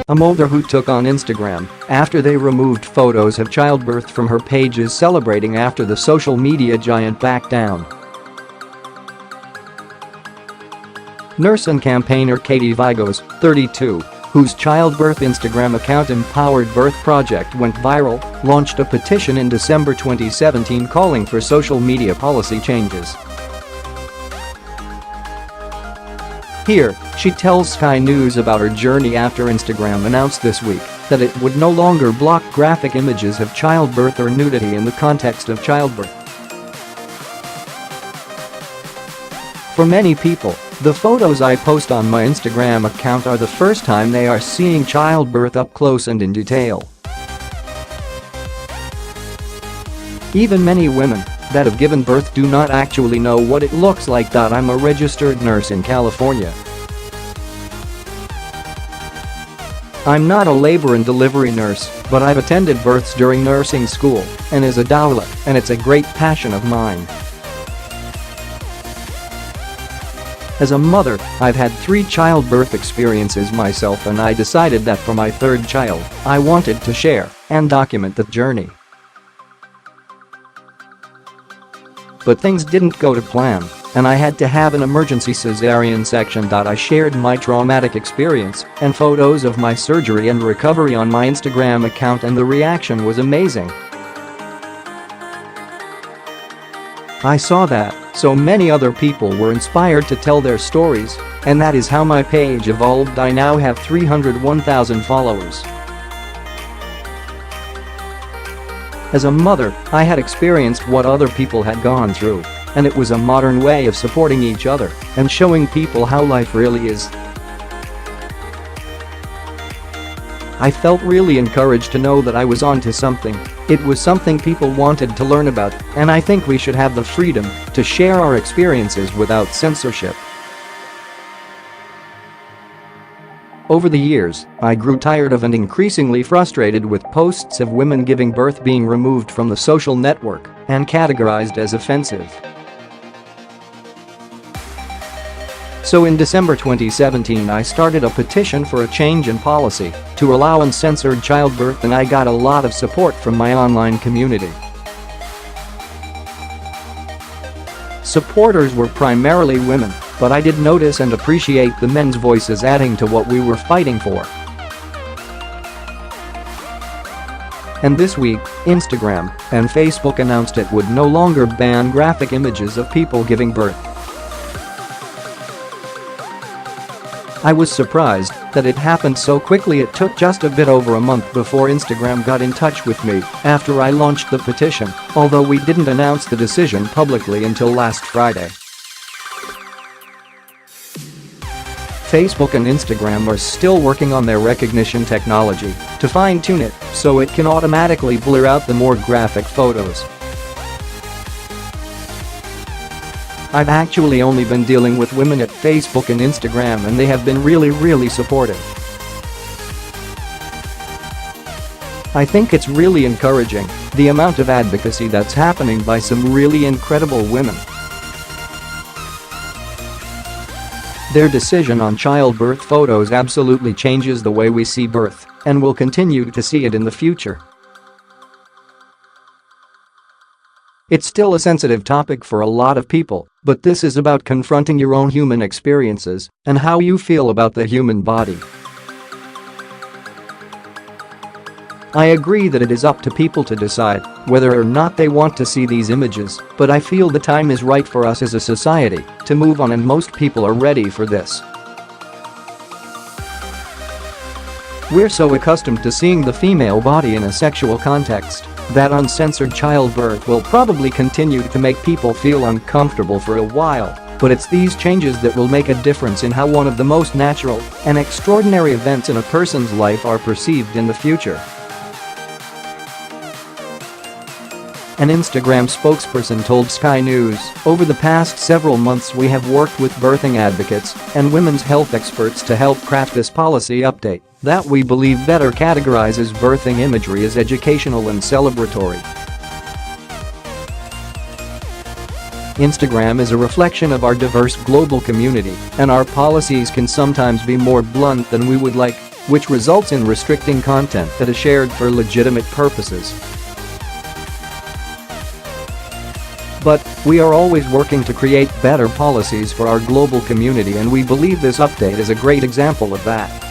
A mother who took on Instagram after they removed photos of childbirth from her page is celebrating after the social media giant backed down. Nurse and campaigner Katie Vigos, 32, whose childbirth Instagram account Empowered Birth Project went viral, launched a petition in December 2017 calling for social media policy changes. Here, she tells Sky News about her journey after Instagram announced this week that it would no longer block graphic images of childbirth or nudity in the context of childbirth. For many people, the photos I post on my Instagram account are the first time they are seeing childbirth up close and in detail. Even many women that have given birth do not actually know what it looks like. I'm a registered nurse in California. I'm not a labor and delivery nurse, but I've attended births during nursing school and as a doula, and it's a great passion of mine. As a mother, I've had 3 childbirth experiences myself, and I decided that for my 3rd child, I wanted to share and document the journey. But things didn't go to plan, and I had to have an emergency cesarean section. I shared my traumatic experience and photos of my surgery and recovery on my Instagram account, and the reaction was amazing. I saw that so many other people were inspired to tell their stories, and that is how my page evolved. I now have 301,000 followers. As a mother, I had experienced what other people had gone through, and it was a modern way of supporting each other and showing people how life really is. I felt really encouraged to know that I was onto something. It was something people wanted to learn about, and I think we should have the freedom to share our experiences without censorship. Over the years, I grew tired of and increasingly frustrated with posts of women giving birth being removed from the social network and categorized as offensive. So in December 2017, I started a petition for a change in policy to allow uncensored childbirth, and I got a lot of support from my online community. Supporters were primarily women, but I did notice and appreciate the men's voices adding to what we were fighting for. And this week, Instagram and Facebook announced it would no longer ban graphic images of people giving birth. I was surprised that it happened so quickly. It took just a bit over a month before Instagram got in touch with me after I launched the petition, although we didn't announce the decision publicly until last Friday. Facebook and Instagram are still working on their recognition technology to fine-tune it so it can automatically blur out the more graphic photos. I've actually only been dealing with women at Facebook and Instagram, and they have been really supportive. I think it's really encouraging, the amount of advocacy that's happening by some really incredible women. Their decision on childbirth photos absolutely changes the way we see birth, and will continue to see it in the future. It's still a sensitive topic for a lot of people, but this is about confronting your own human experiences and how you feel about the human body. I agree that it is up to people to decide whether or not they want to see these images, but I feel the time is right for us as a society to move on, and most people are ready for this. We're so accustomed to seeing the female body in a sexual context that uncensored childbirth will probably continue to make people feel uncomfortable for a while, but it's these changes that will make a difference in how one of the most natural and extraordinary events in a person's life are perceived in the future. An Instagram spokesperson told Sky News, "Over the past several months we have worked with birthing advocates and women's health experts to help craft this policy update that we believe better categorizes birthing imagery as educational and celebratory." Instagram is a reflection of our diverse global community, and our policies can sometimes be more blunt than we would like, which results in restricting content that is shared for legitimate purposes. But we are always working to create better policies for our global community, and we believe this update is a great example of that.